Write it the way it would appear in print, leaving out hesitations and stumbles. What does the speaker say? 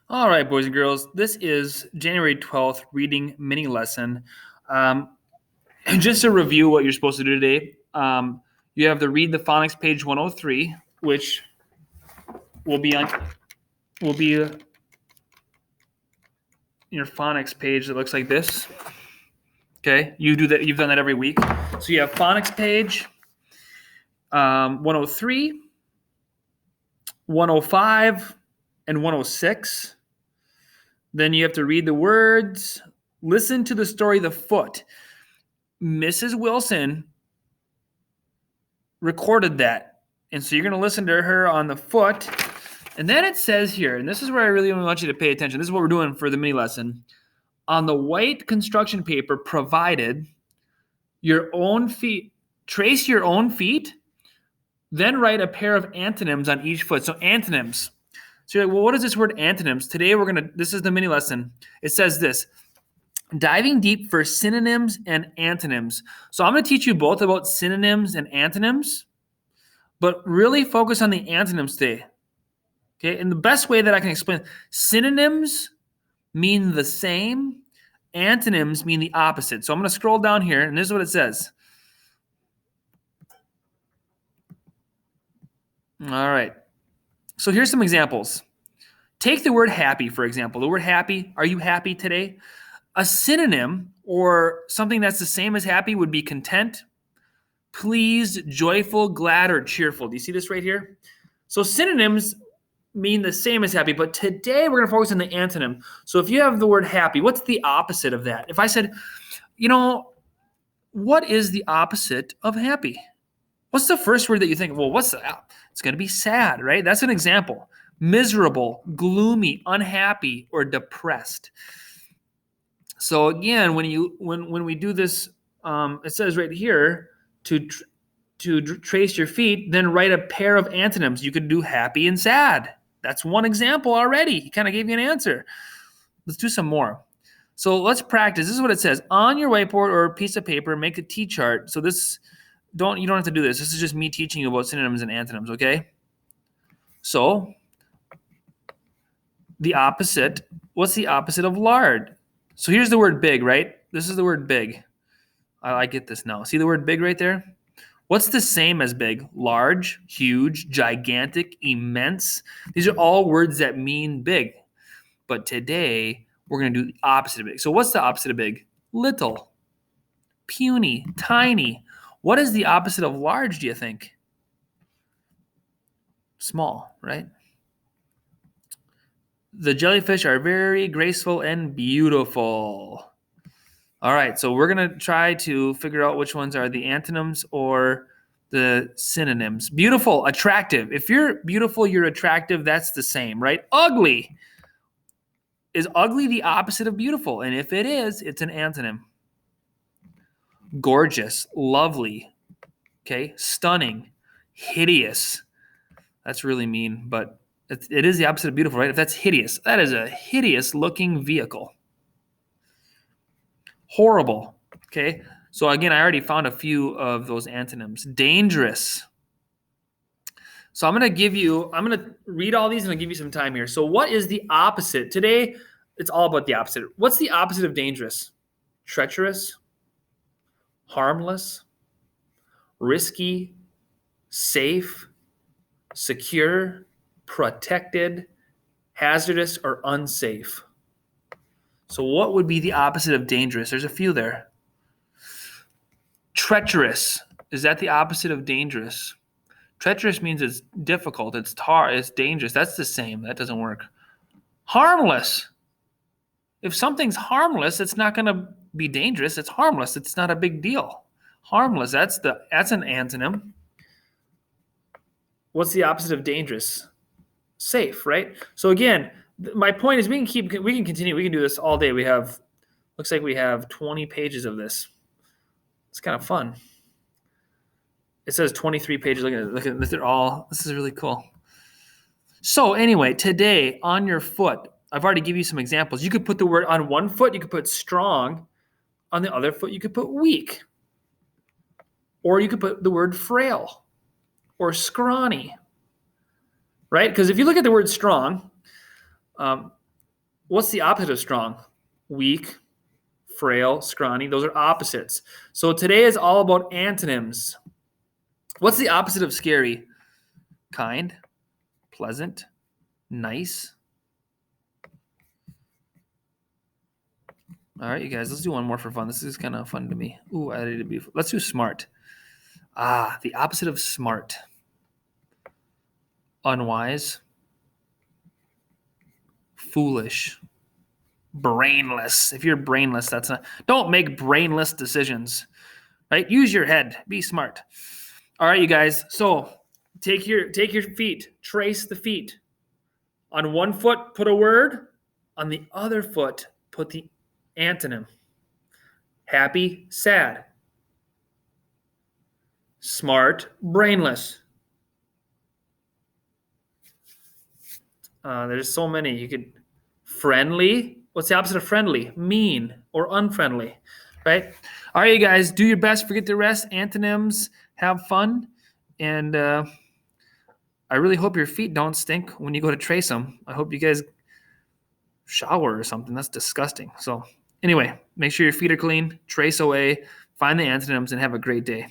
All right, boys and girls, this is January 12th reading mini lesson. Just to review what you're supposed to do today, you have to read the phonics page 103, which will be your phonics page that looks like this. Okay, you do that. You've done that every week. So you have phonics page 103, 105, and 106. Then you have to read the words, listen to the story The Foot. Mrs. Wilson recorded that. And so you're going to listen to her on The Foot. And then it says here, and this is where I really want you to pay attention. This is what we're doing for the mini lesson. On the white construction paper provided, your own feet, trace your own feet, then write a pair of antonyms on each foot. So antonyms. So you're like, well, what is this word antonyms? Today this is the mini lesson. It says this, diving deep for synonyms and antonyms. So I'm going to teach you both about synonyms and antonyms, but really focus on the antonyms today. Okay, and the best way that I can explain, synonyms mean the same, antonyms mean the opposite. So I'm going to scroll down here, and this is what it says. All right. So here's some examples. Take the word happy, for example. The word happy, are you happy today? A synonym or something that's the same as happy would be content, pleased, joyful, glad, or cheerful. Do you see this right here? So synonyms mean the same as happy, but today we're going to focus on the antonym. So if you have the word happy, what's the opposite of that? If I said, what is the opposite of happy? What's the first word that you think? Well, what's that? It's going to be sad, right? That's an example. Miserable, gloomy, unhappy, or depressed. So again, when we do this, it says right here to trace your feet, then write a pair of antonyms. You could do happy and sad. That's one example already. He kind of gave you an answer. Let's do some more. So let's practice. This is what it says. On your whiteboard or a piece of paper, make a T-chart. So you don't have to do this. This is just me teaching you about synonyms and antonyms, okay? So the opposite, what's the opposite of lard? So here's the word big, right? This is the word big. I get this now. See the word big right there? What's the same as big? Large, huge, gigantic, immense. These are all words that mean big. But today, we're going to do the opposite of big. So what's the opposite of big? Little, puny, tiny. What is the opposite of large, do you think? Small, right? The jellyfish are very graceful and beautiful. All right, so we're going to try to figure out which ones are the antonyms or the synonyms. Beautiful, attractive. If you're beautiful, you're attractive, that's the same, right? Ugly. Is ugly the opposite of beautiful? And if it is, it's an antonym. Gorgeous, lovely, okay? Stunning, hideous. That's really mean, but it is the opposite of beautiful, right? If that's hideous, that is a hideous looking vehicle. Horrible. Okay. So again, I already found a few of those antonyms. Dangerous. So I'm going to read all these and I'll give you some time here. So what is the opposite? Today, it's all about the opposite. What's the opposite of dangerous? Treacherous, harmless, risky, safe, secure, protected, hazardous, or unsafe. So what would be the opposite of dangerous? There's a few there. Treacherous. Is that the opposite of dangerous? Treacherous means it's difficult, it's dangerous. That's the same. That doesn't work. Harmless. If something's harmless, it's not going to be dangerous. It's harmless. It's not a big deal. Harmless, that's an antonym. What's the opposite of dangerous? Safe, right? So again, my point is we can continue. We can do this all day. Looks like we have 20 pages of this. It's kind of fun. It says 23 pages. Look at this. This is really cool. So anyway, today on your foot, I've already given you some examples. You could put the word on one foot, you could put strong. On the other foot, you could put weak. Or you could put the word frail or scrawny. Right? Because if you look at the word strong, What's the opposite of strong? Weak, frail, scrawny. Those are opposites. So today is all about antonyms. What's the opposite of scary? Kind, pleasant, nice. All right, you guys, let's do one more for fun. This is kind of fun to me. Ooh, I did it beautiful. Let's do smart. The opposite of smart. Unwise, foolish, brainless. If you're brainless, that's not. Don't make brainless decisions, right? Use your head. Be smart. All right, you guys. So take your feet. Trace the feet. On one foot, put a word. On the other foot, put the antonym. Happy, sad. Smart, brainless. There's so many. You could friendly. What's the opposite of friendly? Mean or unfriendly, right? All right, you guys, do your best. Forget the rest. Antonyms. Have fun, and I really hope your feet don't stink when you go to trace them. I hope you guys shower or something. That's disgusting. So anyway, make sure your feet are clean. Trace away. Find the antonyms, and have a great day.